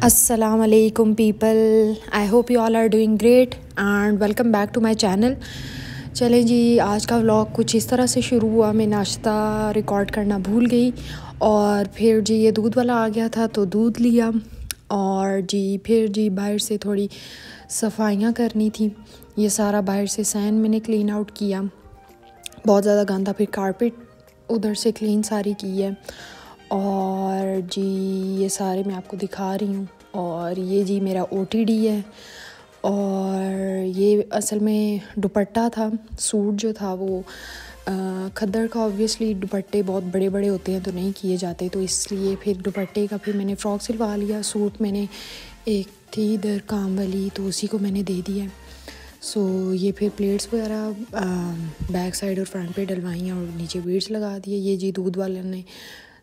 Assalamualaikum people, I hope you all are doing great and welcome back to my channel। चलें जी, आज का vlog कुछ इस तरह से शुरू हुआ। मैं नाश्ता रिकॉर्ड करना भूल गई और फिर जी ये दूध वाला आ गया था तो दूध लिया और जी फिर जी बाहर से थोड़ी सफाइयाँ करनी थी। ये सारा बाहर से सैन मैंने क्लीन आउट किया, बहुत ज़्यादा गंदा। फिर कारपेट उधर से क्लीन सारी की है और जी ये सारे मैं आपको दिखा रही हूँ। और ये जी मेरा OTD है और ये असल में दुपट्टा था। सूट जो था वो खद्दर का, ऑब्वियसली दुपट्टे बहुत बड़े बड़े होते हैं तो नहीं किए जाते, तो इसलिए फिर दुपट्टे का फिर मैंने फ़्रॉक सिलवा लिया। सूट मैंने एक थी इधर काम वाली तो उसी को मैंने दे दिया। सो ये फिर प्लेट्स वगैरह बैक साइड और फ्रंट पे डलवाई और नीचे बीड्स लगा दिए। ये जी दूध वाले ने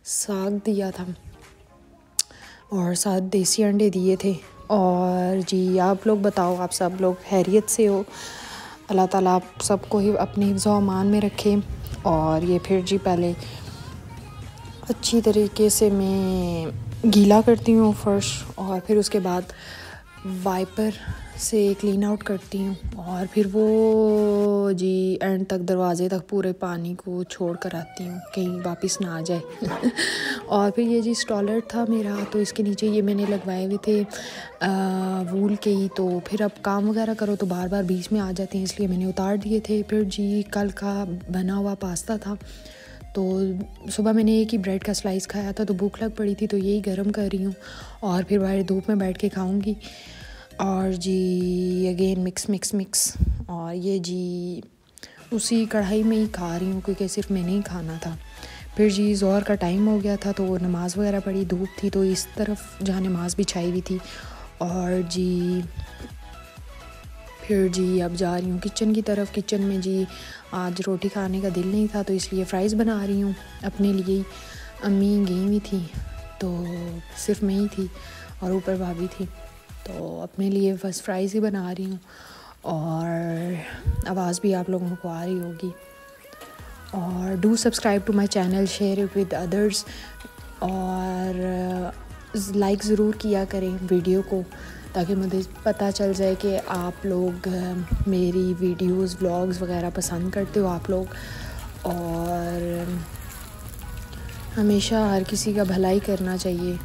साग दिया था और साथ देसी अंडे दिए थे। और जी आप लोग बताओ, आप सब लोग खैरियत से हो? अल्लाह ताला आप सबको ही अपने हिफ्ज़ व अमान में रखे। और ये फिर जी पहले अच्छी तरीके से मैं गीला करती हूँ फर्श और फिर उसके बाद वाइपर से क्लीन आउट करती हूँ और फिर वो जी एंड तक दरवाज़े तक पूरे पानी को छोड़ कर आती हूँ कहीं वापस ना आ जाए। और फिर ये जी स्टॉलर था मेरा तो इसके नीचे ये मैंने लगवाए हुए थे वूल के ही, तो फिर अब काम वगैरह करो तो बार बार बीच में आ जाते हैं, इसलिए मैंने उतार दिए थे। फिर जी कल का बना हुआ पास्ता था तो सुबह मैंने एक ही ब्रेड का स्लाइस खाया था तो भूख लग पड़ी थी तो यही गर्म कर रही हूँ और फिर बाहर धूप में बैठ के खाऊंगी। और जी अगेन मिक्स और ये जी उसी कढ़ाई में ही खा रही हूँ क्योंकि सिर्फ मैंने ही खाना था। फिर जी ज़ोहर का टाइम हो गया था तो नमाज़ वगैरह पढ़ी, धूप थी तो इस तरफ जहाँ नमाज़ बिछाई हुई थी। और जी फिर जी अब जा रही हूँ किचन की तरफ। किचन में जी आज रोटी खाने का दिल नहीं था तो इसलिए फ़्राइज़ बना रही हूँ अपने लिए ही। अम्मी गई हुई थी तो सिर्फ मैं ही थी और ऊपर भाभी थी तो अपने लिए बस फ़्राइज़ ही बना रही हूँ। और आवाज़ भी आप लोगों को आ रही होगी। और do subscribe to my channel, share it with others और लाइक ज़रूर किया करें वीडियो को ताकि मुझे पता चल जाए कि आप लोग मेरी वीडियोस व्लॉग्स वगैरह पसंद करते हो आप लोग। और हमेशा हर किसी का भलाई करना चाहिए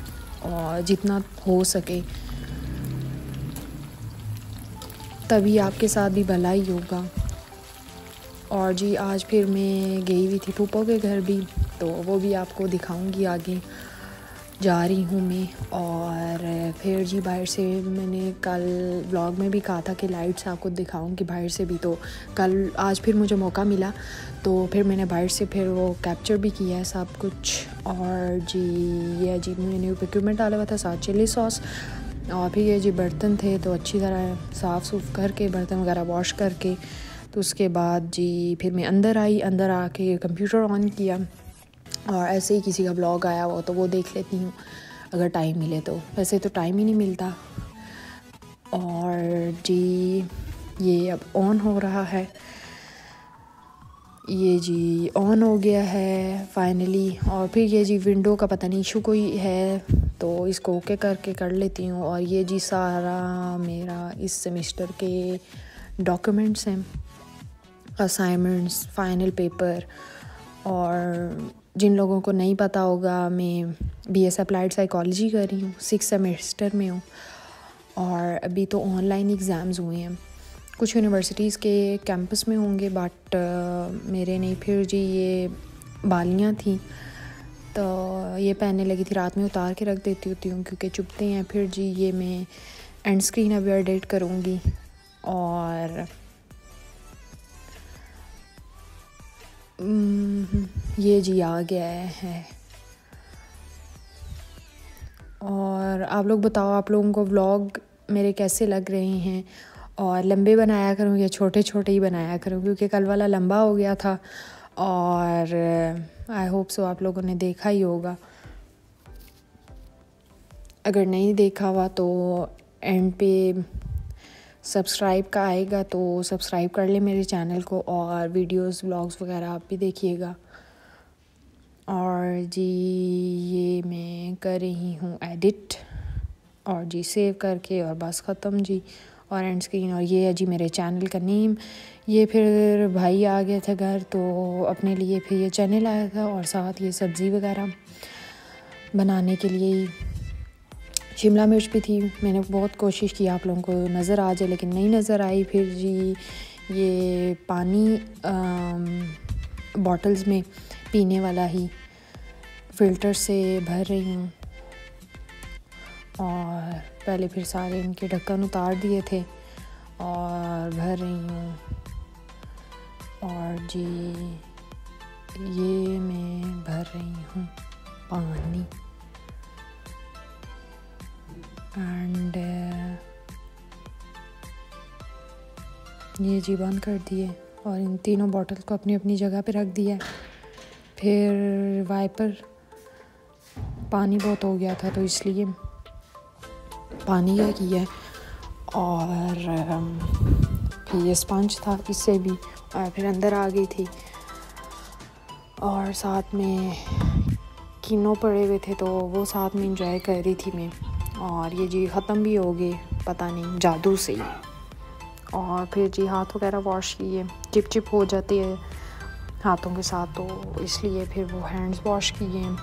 और जितना हो सके तभी आपके साथ भी भलाई होगा। और जी आज फिर मैं गई हुई थी फूफो के घर भी, तो वो भी आपको दिखाऊंगी आगे। जा रही हूँ मैं और फिर जी बाहर से मैंने कल व्लॉग में भी कहा था कि लाइट्स आपको दिखाऊंगी बाहर से भी, तो कल आज फिर मुझे मौका मिला तो फिर मैंने बाहर से फिर वो कैप्चर भी किया है सब कुछ। और जी ये जी मैंने इक्विपमेंट डाला हुआ था, साथ चिली सॉस और फिर ये जी बर्तन थे तो अच्छी तरह साफ़ सूफ करके बर्तन वगैरह वॉश करके तो उसके बाद जी फिर मैं अंदर आई। अंदर आके कंप्यूटर ऑन किया और ऐसे ही किसी का ब्लॉग आया हो तो वो देख लेती हूँ अगर टाइम मिले तो, वैसे तो टाइम ही नहीं मिलता। और जी ये अब ऑन हो रहा है, ये जी ऑन हो गया है फाइनली। और फिर ये जी विंडो का पता नहीं इशू कोई है तो इसको ओके करके कर लेती हूँ। और ये जी सारा मेरा इस सेमेस्टर के डॉक्यूमेंट्स हैं, असाइनमेंट्स, फाइनल पेपर। और जिन लोगों को नहीं पता होगा मैं BS अप्लाइड साइकोलॉजी कर रही हूँ, 6th सेमेस्टर में हूँ और अभी तो ऑनलाइन एग्ज़ाम्स हुए हैं। कुछ यूनिवर्सिटीज़ के कैंपस में होंगे बट मेरे नहीं। फिर जी ये बालियाँ थी तो ये पहनने लगी थी, रात में उतार के रख देती होती हूँ क्योंकि चुभते हैं। फिर जी ये मैं एंड स्क्रीन अभी एडिट करूँगी और ये जी आ गया है। और आप लोग बताओ आप लोगों को व्लॉग मेरे कैसे लग रहे हैं और लंबे बनाया करूँ या छोटे छोटे ही बनाया करूँ क्योंकि कल वाला लंबा हो गया था और आई होप सो आप लोगों ने देखा ही होगा। अगर नहीं देखा हुआ तो एंड पे सब्सक्राइब का आएगा तो सब्सक्राइब कर ले मेरे चैनल को और वीडियोस व्लॉग्स वगैरह आप भी देखिएगा। और जी ये मैं कर रही हूँ एडिट और जी सेव करके और बस ख़त्म जी, और एंड स्क्रीन। और ये है जी मेरे चैनल का नेम। ये फिर भाई आ गया था घर तो अपने लिए फिर ये चैनल आया था, और साथ ये सब्ज़ी वगैरह बनाने के लिए शिमला मिर्च भी थी। मैंने बहुत कोशिश की आप लोगों को नज़र आ जाए, लेकिन नहीं नज़र आई। फिर जी ये पानी बॉटल्स में पीने वाला ही फ़िल्टर से भर रही हूँ, और पहले फिर सारे इनके ढक्कन उतार दिए थे और भर रही हूँ। और जी ये मैं भर रही हूँ पानी, एंड ये जी बंद कर दिए, और इन तीनों बॉटल को अपनी अपनी जगह पे रख दिया। फिर वाइपर पानी बहुत हो गया था तो इसलिए पानी क्या किया, और फिर ये स्पंज था इससे भी, और फिर अंदर आ गई थी। और साथ में किनो पड़े हुए थे तो वो साथ में इंजॉय कर रही थी मैं। और ये जी ख़त्म भी हो गए पता नहीं जादू से। और फिर जी हाथ वगैरह वॉश किए, चिप चिप हो जाती है हाथों के साथ, तो इसलिए फिर वो हैंड्स वॉश किए।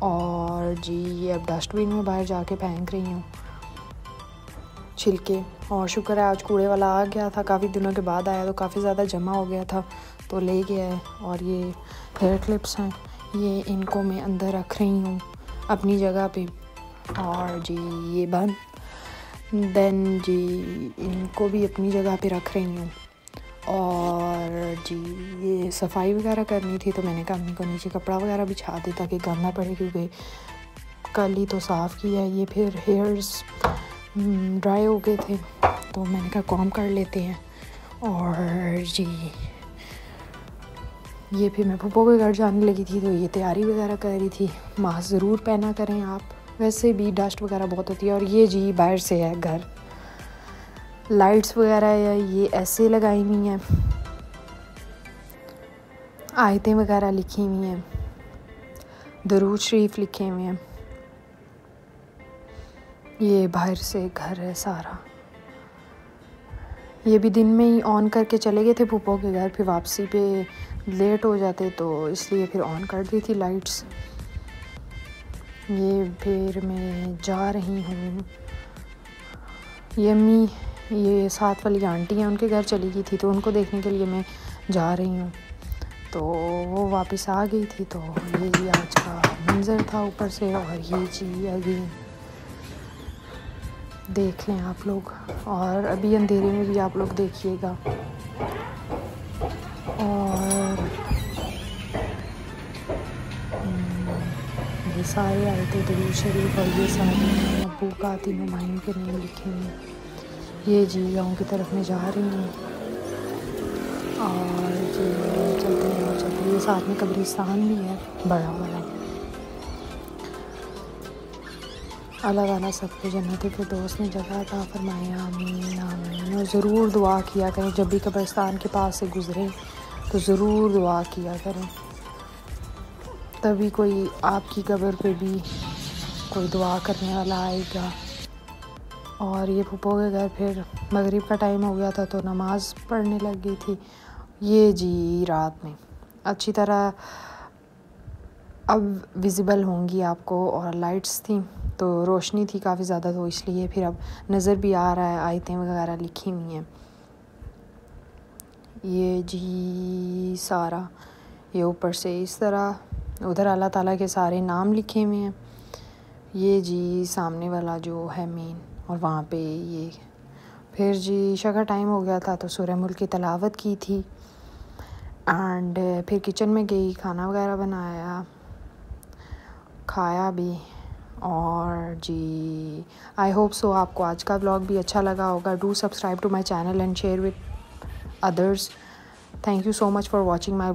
और जी ये अब डस्टबिन में बाहर जाके फेंक रही हूँ छिलके। और शुक्र है आज कूड़े वाला आ गया था, काफ़ी दिनों के बाद आया तो काफ़ी ज़्यादा जमा हो गया था तो ले गया है। और ये हेयर क्लिप्स हैं, ये इनको मैं अंदर रख रही हूँ अपनी जगह पे। और जी ये बंद, देन जी इनको भी अपनी जगह पे रख रही हूँ। और जी ये सफाई वगैरह करनी थी तो मैंने कहा अम्मी को नीचे कपड़ा वगैरह बिछा दी ताकि गंदा पड़े, क्योंकि कल ही तो साफ़ किया। ये फिर हेयर्स ड्राई हो गए थे तो मैंने कहा कॉम्ब कर लेते हैं। और जी ये फिर मैं फूफो के घर जाने लगी थी तो ये तैयारी वगैरह कर रही थी। मास्क ज़रूर पहना करें आप, वैसे भी डस्ट वगैरह बहुत होती है। और ये जी बाहर से है घर, लाइट्स वगैरह ये ऐसे लगाई हुई हैं, आयतें वगैरह लिखी हुई हैं, दरूद शरीफ लिखे हुए हैं। ये बाहर से घर है सारा। ये भी दिन में ही ऑन करके चले गए थे फूफो के घर, फिर वापसी पे लेट हो जाते तो इसलिए फिर ऑन कर दी थी लाइट्स। ये फिर मैं जा रही हूँ, ये अम्मी ये साथ वाली आंटी हैं उनके घर चली गई थी तो उनको देखने के लिए मैं जा रही हूँ। तो वो वापस आ गई थी तो ये जी आज का मंज़र था ऊपर से। और ये जी अभी देख लें आप लोग, और अभी अंधेरे में भी आप लोग देखिएगा। और ये सारे आए थे दरूद शरीफ, और ये सारे अब्बू का तीनों माइन के नेम लिखे हैं। ये जी गाँव की तरफ में जा रही हूँ, और जी चलते हैं और चलते हैं। ये साथ में कब्रिस्तान भी है बड़ा वाला। अल्लाह ताला सबको जन्नत फिरदौस में जगह अता फरमाए, आमीन आमीन। और ज़रूर दुआ किया करें, जब भी कब्रिस्तान के पास से गुज़रें तो ज़रूर दुआ किया करें, तभी कोई आपकी कब्र पे भी कोई दुआ करने वाला आएगा। और ये फूफो के घर फिर मगरिब का टाइम हो गया था तो नमाज़ पढ़ने लग गई थी। ये जी रात में अच्छी तरह अब विज़िबल होंगी आपको, और लाइट्स थी तो रोशनी थी काफ़ी ज़्यादा, तो इसलिए फिर अब नज़र भी आ रहा है, आयतें वगैरह लिखी हुई हैं। ये जी सारा ये ऊपर से इस तरह, उधर अल्लाह ताला के सारे नाम लिखे हुए हैं। ये जी सामने वाला जो है मेन, और वहाँ पे ये फिर जी ईशा का टाइम हो गया था तो सूरह मुल्क की तिलावत की थी। एंड फिर किचन में गई, खाना वगैरह बनाया, खाया भी। और जी आई होप सो आपको आज का व्लॉग भी अच्छा लगा होगा। Do subscribe to my channel and share with others. Thank you so much for watching my